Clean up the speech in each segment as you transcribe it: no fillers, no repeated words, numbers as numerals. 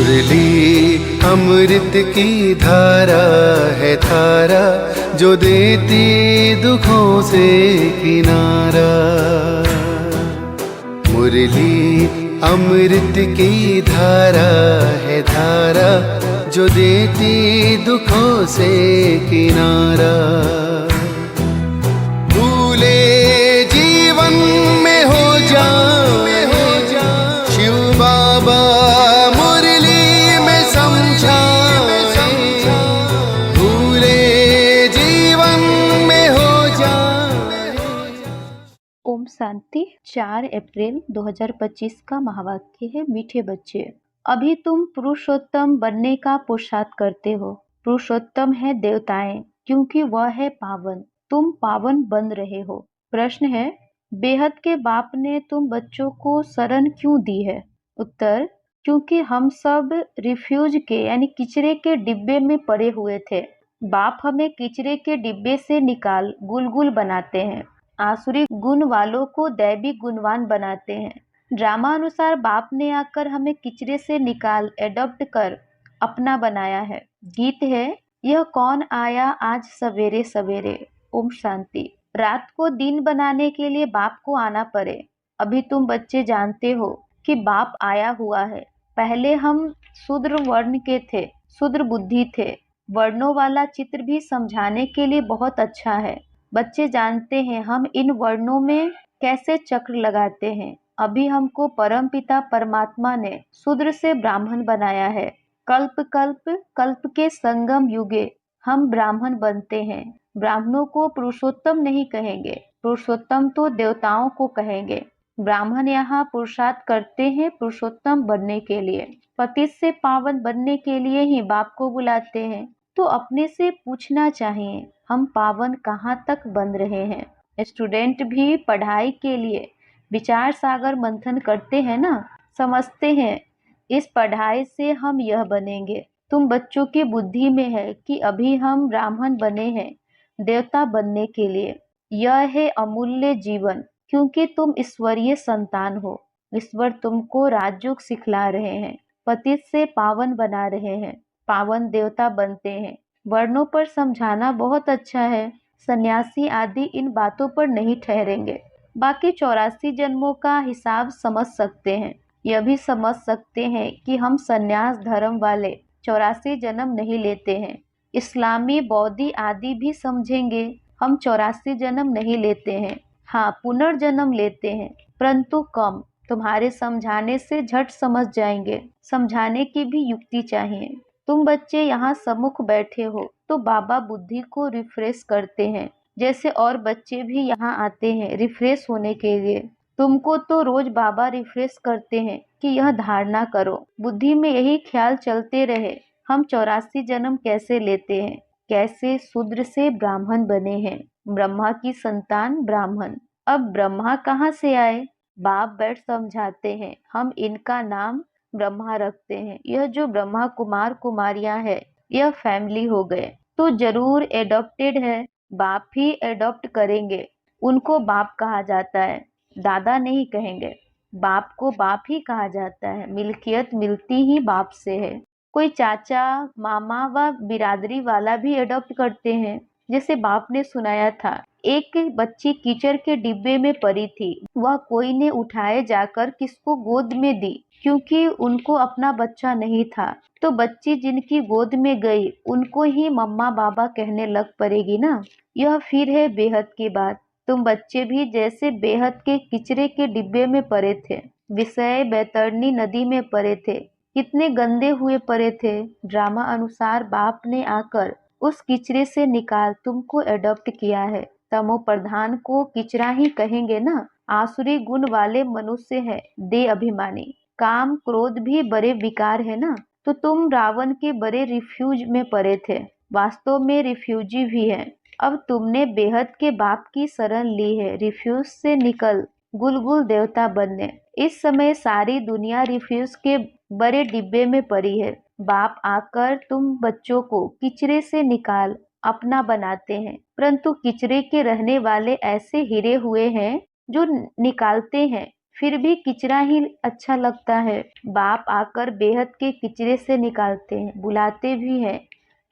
मुरली अमृत की धारा है धारा, जो देती दुखों से किनारा। मुरली अमृत की धारा है धारा, जो देती दुखों से किनारा। भूले जीवन में हो जाए शिव बाबा मुरली में समझाए, भूले जीवन में हो जाए। ओम शांति। 4 अप्रैल 2025 का महावाक्य है, मीठे बच्चे, अभी तुम पुरुषोत्तम बनने का पुरुषार्थ करते हो। पुरुषोत्तम है देवताएं, क्योंकि वह है पावन। तुम पावन बन रहे हो। प्रश्न है, बेहद के बाप ने तुम बच्चों को शरण क्यों दी है? उत्तर, क्योंकि हम सब रिफ्यूज के यानी किचरे के डिब्बे में पड़े हुए थे। बाप हमें किचरे के डिब्बे से निकाल गुलगुल बनाते हैं, आसुरी गुण वालों को दैवी गुणवान बनाते हैं। ड्रामा अनुसार बाप ने आकर हमें किचरे से निकाल एडॉप्ट कर अपना बनाया है। गीत है, यह कौन आया आज सवेरे सवेरे। ओम शांति। रात को दिन बनाने के लिए बाप को आना पड़े। अभी तुम बच्चे जानते हो कि बाप आया हुआ है। पहले हम शूद्र वर्ण के थे, शूद्र बुद्धि थे। वर्णों वाला चित्र भी समझाने के लिए बहुत अच्छा है। बच्चे जानते हैं हम इन वर्णों में कैसे चक्र लगाते हैं। अभी हमको परमपिता परमात्मा ने शूद्र से ब्राह्मण बनाया है। कल्प कल्प कल्प के संगम युगे हम ब्राह्मण बनते हैं। ब्राह्मणों को पुरुषोत्तम नहीं कहेंगे, पुरुषोत्तम तो देवताओं को कहेंगे। ब्राह्मण यहाँ पुरुषार्थ करते हैं पुरुषोत्तम बनने के लिए। पतित से पावन बनने के लिए ही बाप को बुलाते हैं। तो अपने से पूछना चाहिए, हम पावन कहाँ तक बन रहे हैं? स्टूडेंट भी पढ़ाई के लिए विचार सागर मंथन करते हैं ना, समझते हैं इस पढ़ाई से हम यह बनेंगे। तुम बच्चों की बुद्धि में है कि अभी हम ब्राह्मण बने हैं देवता बनने के लिए। यह है अमूल्य जीवन, क्योंकि तुम ईश्वरीय संतान हो। ईश्वर तुमको राजयोग सिखला रहे हैं, पतित से पावन बना रहे हैं, पावन देवता बनते हैं। वर्णों पर समझाना बहुत अच्छा है। सन्यासी आदि इन बातों पर नहीं ठहरेंगे। बाकी 84 जन्मों का हिसाब समझ सकते हैं। यह भी समझ सकते हैं कि हम सन्यास धर्म वाले 84 जन्म नहीं लेते हैं। इस्लामी बौद्धि आदि भी समझेंगे, हम 84 जन्म नहीं लेते हैं। हाँ, पुनर्जन्म लेते हैं, परंतु कम। तुम्हारे समझाने से झट समझ जाएंगे। समझाने की भी युक्ति चाहिए। तुम बच्चे यहाँ सम्मुख बैठे हो तो बाबा बुद्धि को रिफ्रेश करते हैं, जैसे और बच्चे भी यहाँ आते हैं रिफ्रेश होने के लिए। तुमको तो रोज बाबा रिफ्रेश करते हैं कि यह धारणा करो। बुद्धि में यही ख्याल चलते रहे, हम 84 जन्म कैसे लेते हैं, कैसे शूद्र से ब्राह्मण बने हैं, ब्रह्मा की संतान ब्राह्मण। अब ब्रह्मा कहाँ से आए? बाप बैठ समझाते हैं, हम इनका नाम ब्रह्मा रखते हैं। यह जो ब्रह्मा कुमार कुमारियां है, यह फैमिली हो गए तो जरूर एडॉप्टेड है। बाप ही एडॉप्ट करेंगे, उनको बाप कहा जाता है, दादा नहीं कहेंगे। बाप को बाप ही कहा जाता है। मिल्कियत मिलती ही बाप से है। कोई चाचा मामा व बिरादरी वाला भी एडॉप्ट करते हैं। जैसे बाप ने सुनाया था, एक बच्ची कीचड़ के डिब्बे में पड़ी थी, वह कोई ने उठाए जाकर किसको गोद में दी, क्योंकि उनको अपना बच्चा नहीं था। तो बच्ची जिनकी गोद में गई उनको ही मम्मा बाबा कहने लग पड़ेगी ना। यह फिर है बेहद की बात। तुम बच्चे भी जैसे बेहद के किचरे के डिब्बे में पड़े थे, विषय बैतरणी नदी में पड़े थे, कितने गंदे हुए पड़े थे। ड्रामा अनुसार बाप ने आकर उस किचरे से निकाल तुमको एडॉप्ट किया है। तमो प्रधान को किचरा ही कहेंगे ना। आसुरी गुण वाले मनुष्य है, दे अभिमानी। काम क्रोध भी बड़े विकार है ना। तो तुम रावण के बड़े रिफ्यूज में पड़े थे, वास्तव में रिफ्यूजी भी है। अब तुमने बेहद के बाप की शरण ली है, रिफ्यूज से निकल गुलगुल देवता बनने। इस समय सारी दुनिया रिफ्यूज के बड़े डिब्बे में पड़ी है। बाप आकर तुम बच्चों को किचरे से निकाल अपना बनाते हैं, परंतु किचरे के रहने वाले ऐसे हिरे हुए हैं जो निकालते हैं फिर भी किचरा ही अच्छा लगता है। बाप आकर बेहद के किचरे से निकालते हैं, बुलाते भी हैं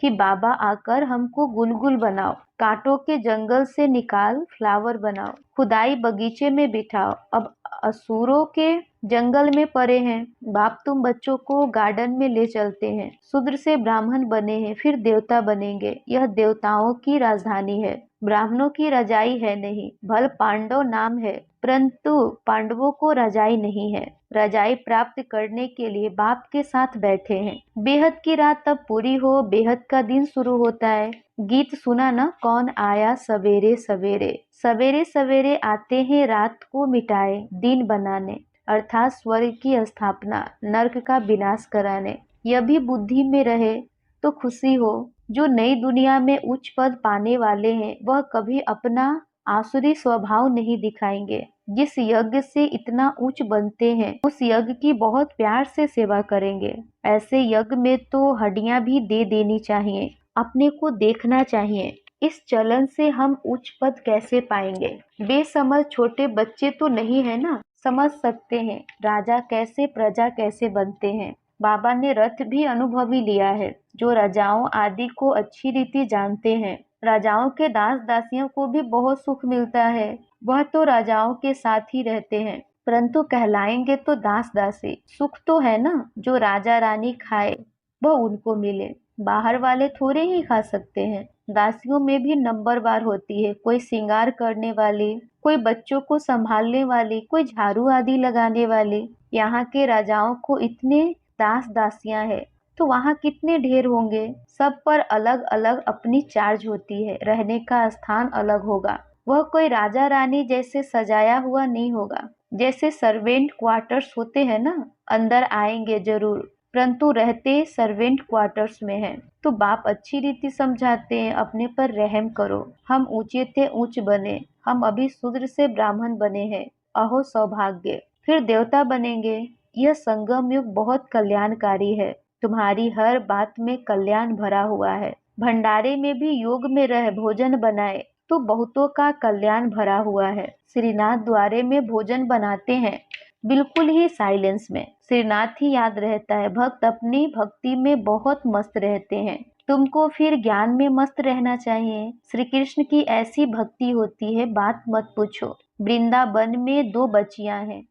कि बाबा आकर हमको गुलगुल बनाओ, कांटों के जंगल से निकाल फ्लावर बनाओ, खुदाई बगीचे में बिठाओ। अब असुरों के जंगल में पड़े हैं। बाप तुम बच्चों को गार्डन में ले चलते हैं। शूद्र से ब्राह्मण बने हैं, फिर देवता बनेंगे। यह देवताओं की राजधानी है, ब्राह्मणों की रजाई है नहीं। भल पांडव नाम है, परंतु पांडवों को रजाई नहीं है। रजाई प्राप्त करने के लिए बाप के साथ बैठे हैं। बेहद की रात तब पूरी हो, बेहद का दिन शुरू होता है। गीत सुना ना, कौन आया सवेरे सवेरे। सवेरे सवेरे आते हैं रात को मिटाए, दिन बनाने, अर्थात स्वर्ग की स्थापना, नर्क का विनाश कराने। यह भी बुद्धि में रहे तो खुशी हो। जो नई दुनिया में उच्च पद पाने वाले हैं, वह कभी अपना आसुरी स्वभाव नहीं दिखाएंगे। जिस यज्ञ से इतना उच्च बनते हैं, उस यज्ञ की बहुत प्यार से सेवा करेंगे। ऐसे यज्ञ में तो हड्डियां भी दे देनी चाहिए। अपने को देखना चाहिए, इस चलन से हम उच्च पद कैसे पाएंगे। बेसमझ छोटे बच्चे तो नहीं है ना, समझ सकते हैं राजा कैसे प्रजा कैसे बनते हैं। बाबा ने रथ भी अनुभवी लिया है, जो राजाओं आदि को अच्छी रीति जानते हैं। राजाओं के दास दासियों को भी बहुत सुख मिलता है, वह तो राजाओं के साथ ही रहते हैं, परंतु कहलाएंगे तो दास दासी। सुख तो है ना, जो राजा रानी खाए वह उनको मिले, बाहर वाले थोड़े ही खा सकते हैं। दासियों में भी नंबरवार होती है, कोई श्रृंगार करने वाली, कोई बच्चों को संभालने वाली, कोई झाड़ू आदि लगाने वाली। यहाँ के राजाओं को इतने दास दासियां हैं, तो वहाँ कितने ढेर होंगे। सब पर अलग अलग अपनी चार्ज होती है, रहने का स्थान अलग होगा। वह कोई राजा रानी जैसे सजाया हुआ नहीं होगा। जैसे सर्वेंट क्वार्टर्स होते हैं ना, अंदर आएंगे जरूर, परंतु रहते सर्वेंट क्वार्टर्स में हैं। तो बाप अच्छी रीति समझाते हैं, अपने पर रहम करो। हम ऊंचे थे ऊंच बने, हम अभी शूद्र से ब्राह्मण बने हैं, अहो सौभाग्य। फिर देवता बनेंगे। यह संगम युग बहुत कल्याणकारी है, तुम्हारी हर बात में कल्याण भरा हुआ है। भंडारे में भी योग में रह भोजन बनाए तो बहुतों का कल्याण भरा हुआ है। श्रीनाथ द्वारे में भोजन बनाते हैं, बिल्कुल ही साइलेंस में। श्रीनाथ ही याद रहता है। भक्त अपनी भक्ति में बहुत मस्त रहते हैं। तुमको फिर ज्ञान में मस्त रहना चाहिए। श्री कृष्ण की ऐसी भक्ति होती है, बात मत पूछो। वृंदावन में 2 बच्चियां हैं,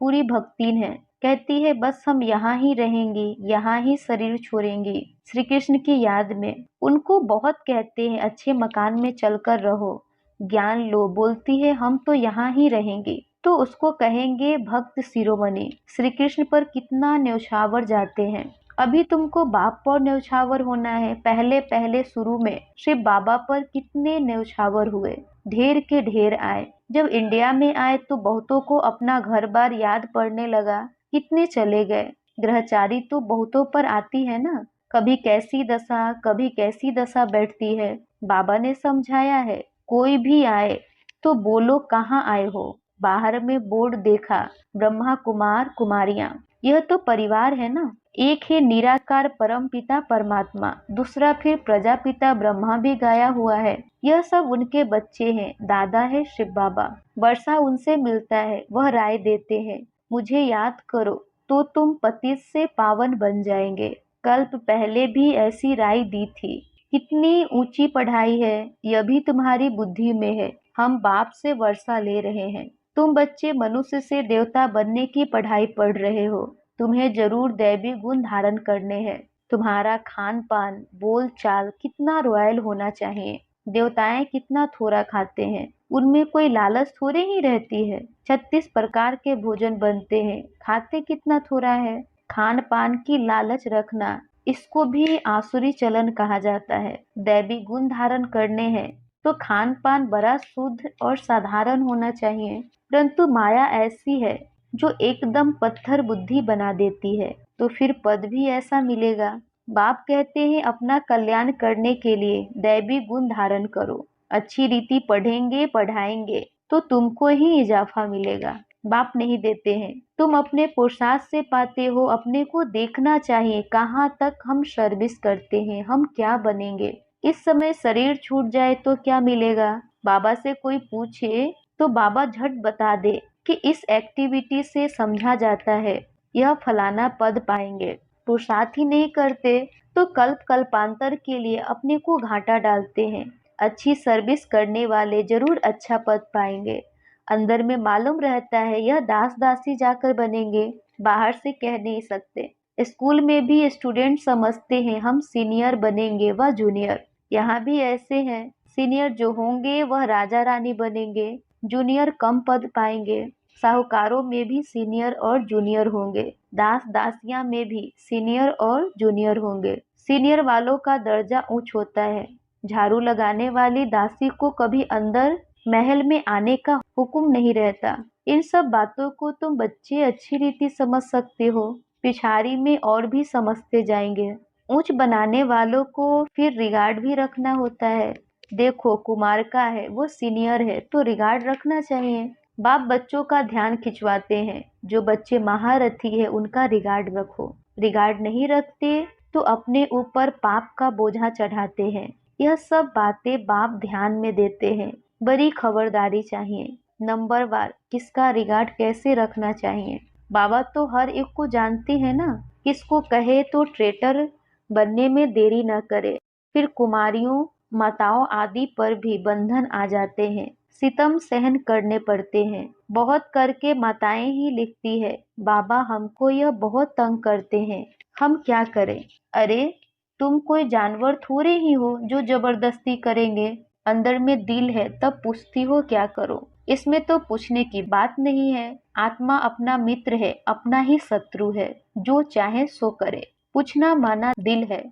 पूरी भक्तिन है। कहती है बस हम यहाँ ही रहेंगी, यहाँ ही शरीर छोड़ेंगी श्री कृष्ण की याद में। उनको बहुत कहते हैं अच्छे मकान में चलकर रहो, ज्ञान लो। बोलती है हम तो यहाँ ही रहेंगी, तो उसको कहेंगे भक्त शिरोमणि। श्री कृष्ण पर कितना न्यौछावर जाते हैं। अभी तुमको बाप पर न्यौछावर होना है। पहले पहले शुरू में शिव बाबा पर कितने न्यौछावर हुए, ढेर के ढेर आए। जब इंडिया में आए तो बहुतों को अपना घर बार याद पड़ने लगा, कितने चले गए। ग्रहचारी तो बहुतों पर आती है ना, कभी कैसी दशा कभी कैसी दशा बैठती है। बाबा ने समझाया है, कोई भी आए तो बोलो कहाँ आए हो। बाहर में बोर्ड देखा, ब्रह्मा कुमार कुमारियां, यह तो परिवार है ना। एक है निराकार परम पिता परमात्मा, दूसरा फिर प्रजापिता ब्रह्मा भी गाया हुआ है। यह सब उनके बच्चे हैं। दादा है शिव बाबा, वर्षा उनसे मिलता है, वह राय देते हैं मुझे याद करो तो तुम पतित से पावन बन जाएंगे। कल्प पहले भी ऐसी राय दी थी। कितनी ऊंची पढ़ाई है, यह भी तुम्हारी बुद्धि में है। हम बाप से वर्षा ले रहे हैं। तुम बच्चे मनुष्य से देवता बनने की पढ़ाई पढ़ रहे हो। तुम्हें जरूर दैवी गुण धारण करने हैं। तुम्हारा खान पान बोल चाल कितना रॉयल होना चाहिए। देवताएं कितना थोड़ा खाते हैं, उनमें कोई लालच थोड़े ही रहती है। 36 प्रकार के भोजन बनते हैं, खाते कितना थोड़ा है। खान पान की लालच रखना, इसको भी आसुरी चलन कहा जाता है। दैवी गुण धारण करने हैं तो खान पान बड़ा शुद्ध और साधारण होना चाहिए। परंतु माया ऐसी है जो एकदम पत्थर बुद्धि बना देती है, तो फिर पद भी ऐसा मिलेगा। बाप कहते हैं अपना कल्याण करने के लिए दैवी गुण धारण करो। अच्छी रीति पढ़ेंगे पढ़ाएंगे तो तुमको ही इजाफा मिलेगा। बाप नहीं देते हैं, तुम अपने पुरुषार्थ से पाते हो। अपने को देखना चाहिए कहाँ तक हम सर्विस करते हैं, हम क्या बनेंगे। इस समय शरीर छूट जाए तो क्या मिलेगा। बाबा से कोई पूछे तो बाबा झट बता दे कि इस एक्टिविटी से समझा जाता है यह फलाना पद पाएंगे। पुरुषार्थ ही नहीं करते तो कल्पांतर के लिए अपने को घाटा डालते हैं। अच्छी सर्विस करने वाले जरूर अच्छा पद पाएंगे। अंदर में मालूम रहता है यह दास दासी जाकर बनेंगे, बाहर से कह नहीं सकते। स्कूल में भी स्टूडेंट समझते हैं हम सीनियर बनेंगे व जूनियर। यहाँ भी ऐसे हैं, सीनियर जो होंगे वह राजा रानी बनेंगे, जूनियर कम पद पाएंगे। साहूकारों में भी सीनियर और जूनियर होंगे, दास दासियां में भी सीनियर और जूनियर होंगे। सीनियर वालों का दर्जा ऊंच होता है। झाड़ू लगाने वाली दासी को कभी अंदर महल में आने का हुक्म नहीं रहता। इन सब बातों को तुम बच्चे अच्छी रीति समझ सकते हो, पिछाड़ी में और भी समझते जाएंगे। ऊंच बनाने वालों को फिर रिगार्ड भी रखना होता है। देखो कुमार का है वो सीनियर है तो रिगार्ड रखना चाहिए। बाप बच्चों का ध्यान खिंचवाते हैं, जो बच्चे महारथी है उनका रिगार्ड रखो। रिगार्ड नहीं रखते तो अपने ऊपर पाप का बोझा चढ़ाते हैं। यह सब बातें बाप ध्यान में देते हैं। बड़ी खबरदारी चाहिए। नंबर वार किसका रिगार्ड कैसे रखना चाहिए। बाबा तो हर एक को जानते हैं ना, किसको कहे तो ट्रेटर बनने में देरी न करे। फिर कुमारियों माताओं आदि पर भी बंधन आ जाते हैं, सितम सहन करने पड़ते हैं। बहुत करके माताएं ही लिखती है, बाबा हमको यह बहुत तंग करते हैं, हम क्या करें। अरे तुम कोई जानवर थोड़े ही हो जो जबरदस्ती करेंगे। अंदर में दिल है तब पूछती हो क्या करो। इसमें तो पूछने की बात नहीं है। आत्मा अपना मित्र है, अपना ही शत्रु है, जो चाहे सो करे। पूछना माना दिल है।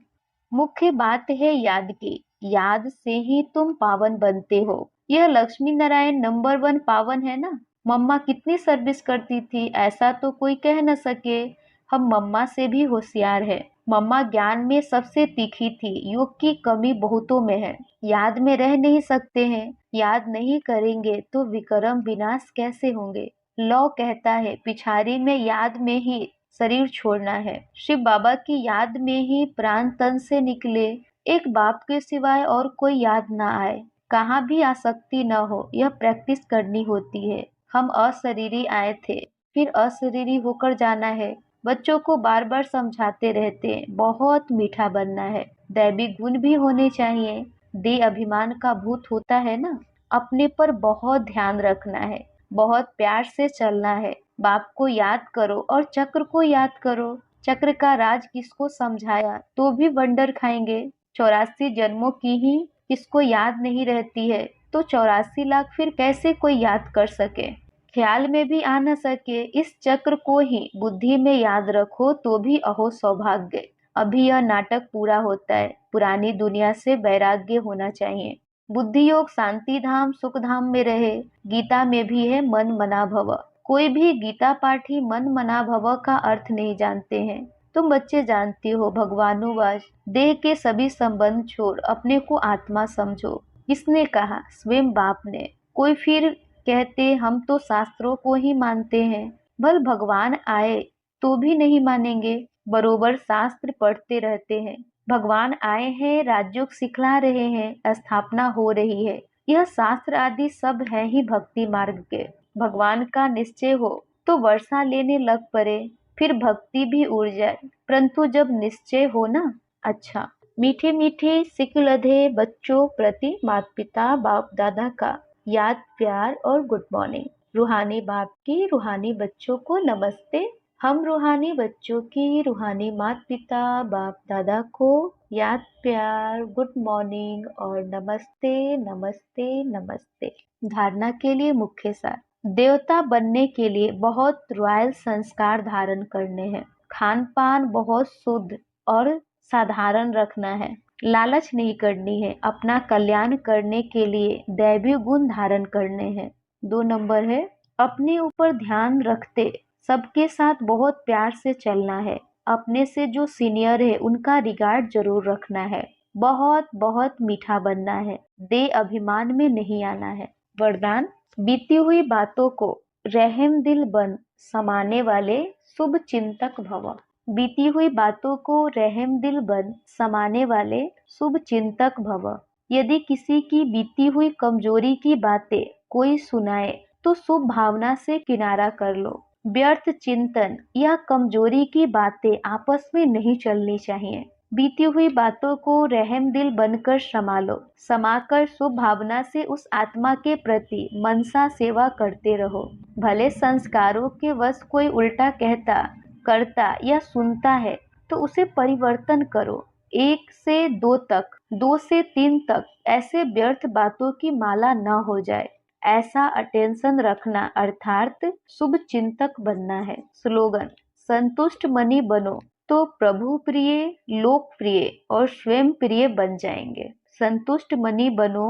मुख्य बात है याद की, याद से ही तुम पावन बनते हो। यह लक्ष्मी नारायण नंबर 1 पावन है ना। मम्मा कितनी सर्विस करती थी, ऐसा तो कोई कह न सके। हम मम्मा से भी होशियार है। मम्मा ज्ञान में सबसे तीखी थी, योग की कमी बहुतों में है। याद में रह नहीं सकते हैं, याद नहीं करेंगे तो विक्रम विनाश कैसे होंगे। लौ कहता है पिछाड़ी में याद में ही शरीर छोड़ना है। शिव बाबा की याद में ही प्राण तन से निकले, एक बाप के सिवाय और कोई याद ना आए। कहाँ भी आसक्ति न हो, यह प्रैक्टिस करनी होती है। हम अशरीरी आए थे, फिर अशरीरी होकर जाना है। बच्चों को बार बार समझाते रहते हैं, बहुत मीठा बनना है। दैवी गुण भी होने चाहिए। दे अभिमान का भूत होता है ना। अपने पर बहुत ध्यान रखना है, बहुत प्यार से चलना है। बाप को याद करो और चक्र को याद करो। चक्र का राज किसको समझाया तो भी वंडर खाएंगे। 84 जन्मों की ही किसको याद नहीं रहती है तो 84 लाख फिर कैसे कोई याद कर सके। ख्याल में भी आ न सके। इस चक्र को ही बुद्धि में याद रखो तो भी अहो सौभाग्य। अभी यह नाटक पूरा होता है। पुरानी दुनिया से वैराग्य होना चाहिए। बुद्धि योग शांति धाम सुख धाम में रहे। गीता में भी है मन मना भव। कोई भी गीता पाठी मन मना भव का अर्थ नहीं जानते हैं। तुम बच्चे जानते हो भगवानुवास, देह के सभी संबंध छोड़ अपने को आत्मा समझो। किसने कहा? स्वयं बाप ने। कोई फिर कहते हम तो शास्त्रों को ही मानते हैं। भल भगवान आए तो भी नहीं मानेंगे। बरोबर शास्त्र पढ़ते रहते हैं। भगवान आए हैं, राजयोग सिखला रहे हैं, स्थापना हो रही है। यह शास्त्र आदि सब है ही भक्ति मार्ग के। भगवान का निश्चय हो तो वर्षा लेने लग पड़े, फिर भक्ति भी उड़ जाए। परंतु जब निश्चय हो ना। अच्छा, मीठे मीठे सिक लधे बच्चों प्रति माता पिता बाप दादा का याद प्यार और गुड मॉर्निंग। रूहानी बाप की रूहानी बच्चों को नमस्ते। हम रूहानी बच्चों की रूहानी माता पिता बाप दादा को याद प्यार गुड मॉर्निंग और नमस्ते नमस्ते नमस्ते। धारणा के लिए मुख्य सार। देवता बनने के लिए बहुत रॉयल संस्कार धारण करने हैं। खान पान बहुत शुद्ध और साधारण रखना है। लालच नहीं करनी है। अपना कल्याण करने के लिए दैवी गुण धारण करने हैं। 2 नंबर है, अपने ऊपर ध्यान रखते सबके साथ बहुत प्यार से चलना है। अपने से जो सीनियर है उनका रिगार्ड जरूर रखना है। बहुत बहुत मीठा बनना है। दे अभिमान में नहीं आना है। वरदान, बीती हुई बातों को रहम दिल बन समाने वाले शुभ चिंतक भव। बीती हुई बातों को रहम दिल बन समाने वाले शुभ चिंतक भव। यदि किसी की बीती हुई कमजोरी की बातें कोई सुनाए तो शुभ भावना से किनारा कर लो। व्यर्थ चिंतन या कमजोरी की बातें आपस में नहीं चलनी चाहिए। बीती हुई बातों को रहम दिल बनकर संभालो। समाकर शुभ भावना से उस आत्मा के प्रति मनसा सेवा करते रहो। भले संस्कारों के वश कोई उल्टा कहता, करता या सुनता है तो उसे परिवर्तन करो। 1 से 2 तक, 2 से 3 तक ऐसे व्यर्थ बातों की माला न हो जाए। ऐसा अटेंशन रखना अर्थात शुभ चिंतक बनना है। स्लोगन: संतुष्ट मनी बनो तो प्रभु प्रिय, लोक प्रिय और स्वयं प्रिय बन जाएंगे। संतुष्ट मनी बनो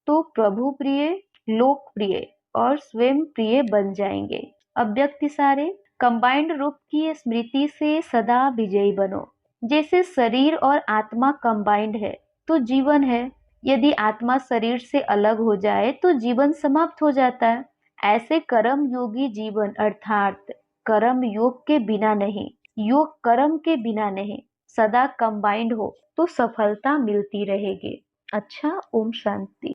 तो प्रभु प्रिय, लोक प्रिय और स्वयं प्रिय बन जाएंगे। अव्यक्त इशारे: कंबाइंड रूप की स्मृति से सदा विजयी बनो। जैसे शरीर और आत्मा कंबाइंड है तो जीवन है। यदि आत्मा शरीर से अलग हो जाए तो जीवन समाप्त हो जाता है। ऐसे कर्म योगी जीवन अर्थात कर्म योग के बिना नहीं, योग कर्म के बिना नहीं, सदा कंबाइंड हो तो सफलता मिलती रहेगी। अच्छा, ओम शांति।